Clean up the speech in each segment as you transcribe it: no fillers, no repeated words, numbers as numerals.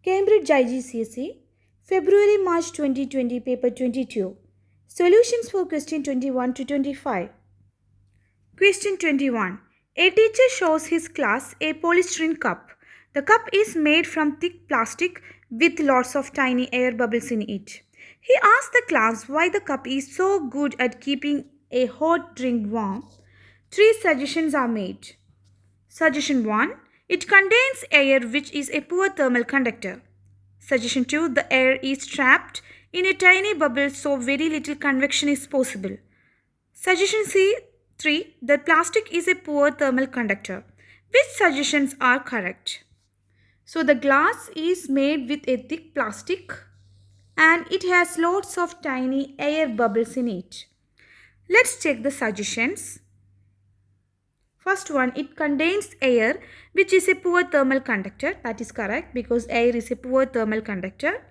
Cambridge IGCSE, February March 2020, paper 22. Solutions for question 21 to 25. Question 21. A teacher shows his class a polystyrene cup. The cup is made from thick plastic with lots of tiny air bubbles in it. He asks the class why the cup is so good at keeping a hot drink warm. Three suggestions are made. Suggestion 1. It contains air which is a poor thermal conductor. Suggestion 2. The air is trapped in a tiny bubble so very little convection is possible. Suggestion 3. The plastic is a poor thermal conductor. Which suggestions are correct? So the glass is made with a thick plastic and it has lots of tiny air bubbles in it. Let's check the suggestions. First one, it contains air which is a poor thermal conductor. That is correct because air is a poor thermal conductor.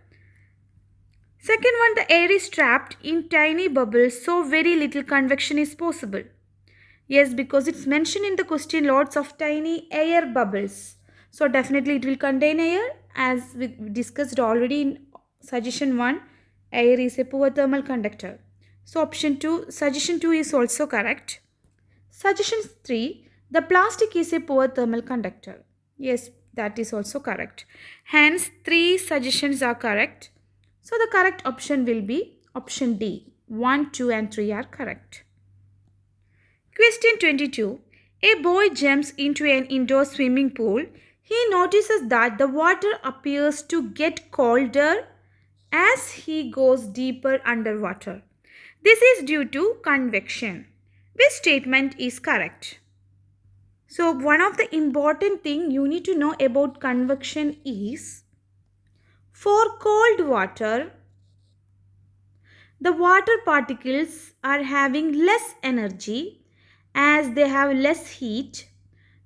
Second one, the air is trapped in tiny bubbles so very little convection is possible. Yes, because it's mentioned in the question lots of tiny air bubbles. So definitely it will contain air as we discussed already in suggestion 1. Air is a poor thermal conductor. So suggestion 2 is also correct. Suggestion 3. The plastic is a poor thermal conductor. Yes, that is also correct. Hence, 3 suggestions are correct. So, the correct option will be option D. 1, 2 and 3 are correct. Question 22. A boy jumps into an indoor swimming pool. He notices that the water appears to get colder as he goes deeper underwater. This is due to convection. Which statement is correct? So one of the important thing you need to know about convection is for cold water, the water particles are having less energy as they have less heat,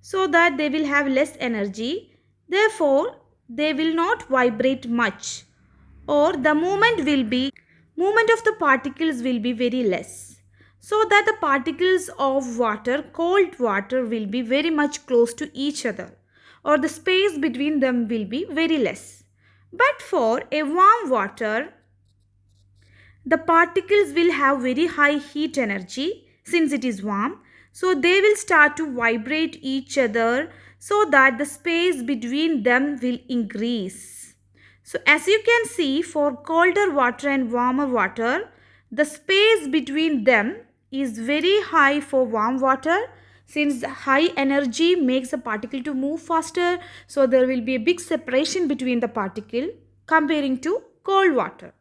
so that they will have less energy. Therefore, they will not vibrate much, or the movement of the particles will be very less. So that the particles of water, cold water, will be very much close to each other, or the space between them will be very less. But for a warm water, the particles will have very high heat energy since it is warm. So they will start to vibrate each other so that the space between them will increase. So as you can see, for colder water and warmer water, the space between them is very high for warm water since high energy makes a particle to move faster. So there will be a big separation between the particle comparing to cold water.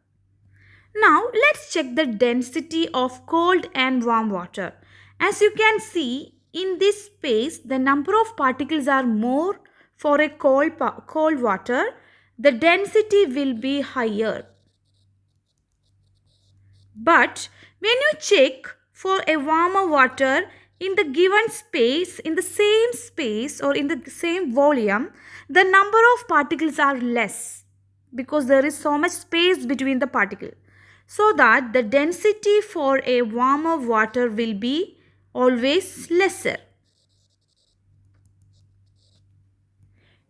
Now let's check the density of cold and warm water. As you can see in this space, the number of particles are more for a cold water. The density will be higher. But when you check for a warmer water in the given space, in the same space or in the same volume, the number of particles are less because there is so much space between the particle. So that the density for a warmer water will be always lesser.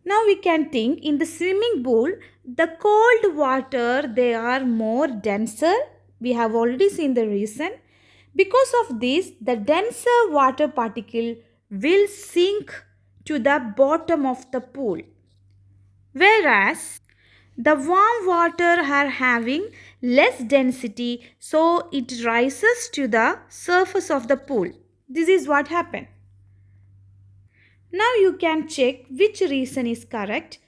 Now we can think in the swimming pool, the cold water, they are more denser. We have already seen the reason. Because of this, the denser water particle will sink to the bottom of the pool. Whereas the warm water are having less density, so it rises to the surface of the pool. This is what happened. Now you can check which reason is correct.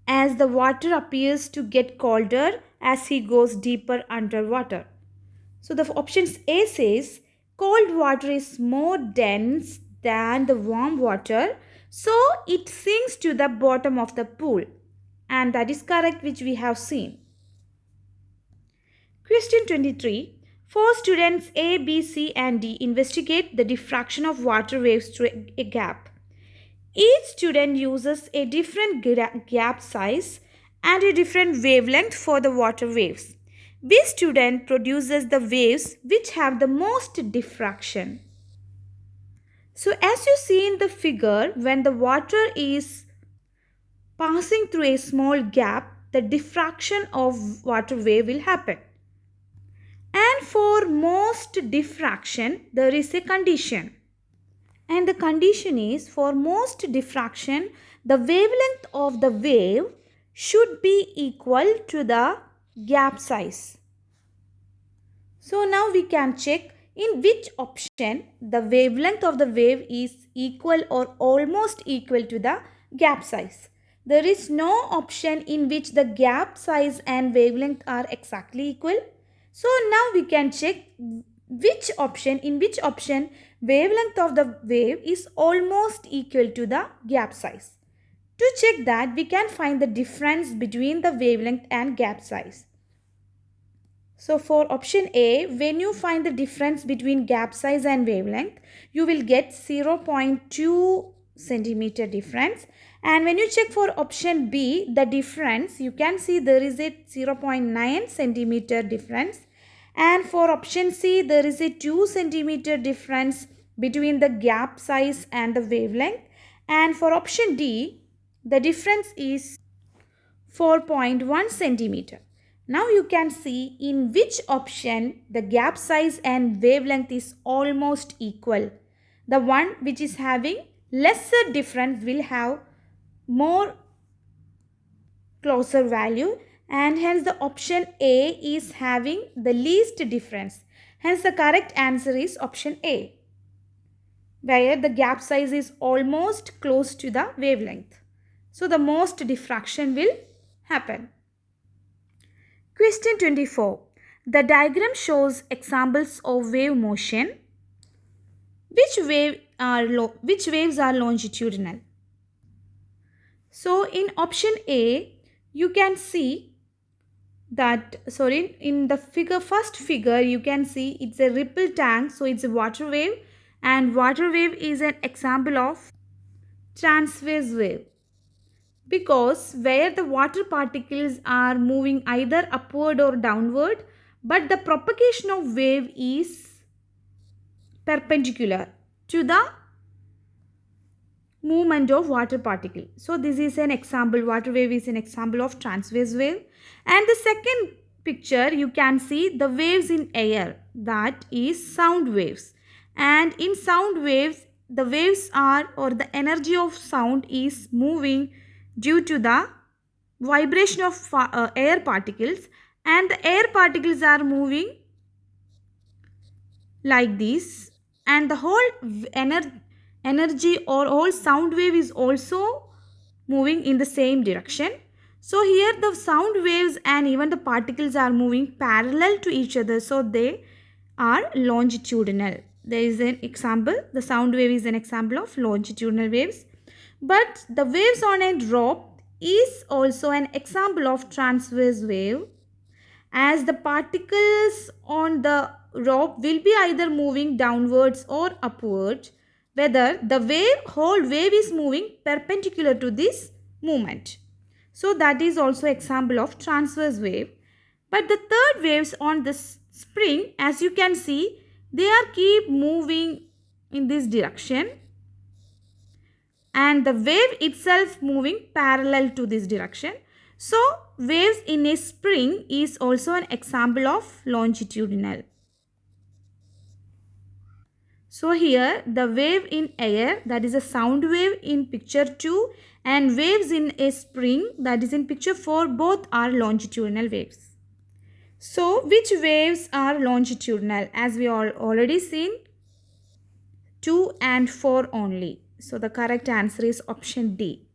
As the water appears to get colder as he goes deeper underwater. So the options A says cold water is more dense than the warm water, so it sinks to the bottom of the pool. And that is correct, which we have seen. Question 23. 4 students A, B, C and D investigate the diffraction of water waves through a gap. Each student uses a different gap size and a different wavelength for the water waves. Which student produces the waves which have the most diffraction? So as you see in the figure, when the water is passing through a small gap, the diffraction of water wave will happen. And for most diffraction, there is a condition. And the condition is, for most diffraction, the wavelength of the wave should be equal to the gap size. So now we can check in which option the wavelength of the wave is equal or almost equal to the gap size. There is no option in which the gap size and wavelength are exactly equal. So now we can check in which option wavelength of the wave is almost equal to the gap size. To check that, we can find the difference between the wavelength and gap size. So for option A, when you find the difference between gap size and wavelength, you will get 0.2 centimeter difference. And when you check for option B, the difference, you can see there is a 0.9 centimeter difference. And for option C, there is a 2 centimeter difference between the gap size and the wavelength. And for option D, the difference is 4.1 centimeter. Now you can see in which option the gap size and wavelength is almost equal. The one which is having lesser difference will have more closer value, and hence the option A is having the least difference. Hence the correct answer is option A, where the gap size is almost close to the wavelength. So the most diffraction will happen. Question 24. The diagram shows examples of wave motion. Which waves are longitudinal? So in option A, you can see that, in the first figure, you can see it's a ripple tank. So it's a water wave, and water wave is an example of transverse wave, because where the water particles are moving either upward or downward, but the propagation of wave is perpendicular to the movement of water particle. So this is an example, water wave is an example of transverse wave. And the second picture, you can see the waves in air, that is sound waves. And in sound waves, the waves are, or the energy of sound is moving due to the vibration of air particles, and the air particles are moving like this, and the whole energy or whole sound wave is also moving in the same direction. So here the sound waves and even the particles are moving parallel to each other, so they are longitudinal. There is an example, the sound wave is an example of longitudinal waves. But the waves on a rope is also an example of transverse wave, as the particles on the rope will be either moving downwards or upwards, whether the whole wave is moving perpendicular to this movement. So that is also example of transverse wave. But the third waves on the spring, as you can see, they are keep moving in this direction, and the wave itself moving parallel to this direction. So waves in a spring is also an example of longitudinal. So here the wave in air, that is a sound wave in picture 2, and waves in a spring, that is in picture 4, both are longitudinal waves. So which waves are longitudinal? As we already seen, 2 and 4 only. So the correct answer is option D.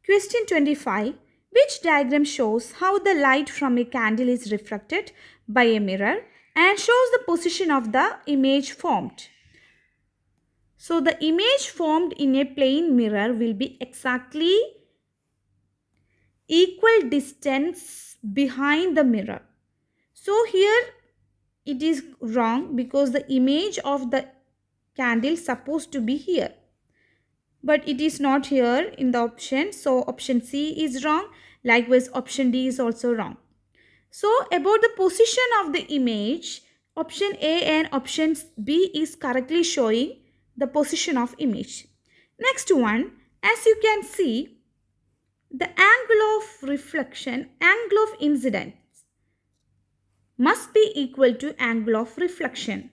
Question 25. Which diagram shows how the light from a candle is reflected by a mirror and shows the position of the image formed? So the image formed in a plane mirror will be exactly equal distance behind the mirror. So here it is wrong, because the image of the candle is supposed to be here, but it is not here in the option. So option C is wrong. Likewise, option D is also wrong. So about the position of the image, option A and option B is correctly showing the position of image. Next one, as you can see, the angle of reflection, angle of incidence must be equal to angle of reflection.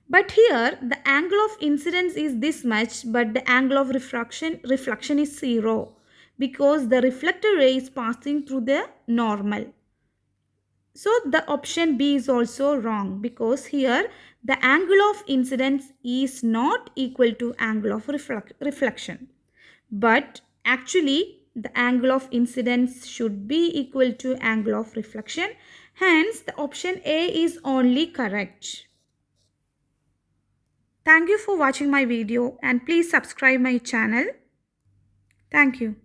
But here the angle of incidence is this much, but the angle of reflection is 0 because the reflected ray is passing through the normal. So the option B is also wrong because here the angle of incidence is not equal to angle of reflection. But actually the angle of incidence should be equal to angle of reflection. Hence the option A is only correct. Thank you for watching my video and please subscribe my channel. Thank you.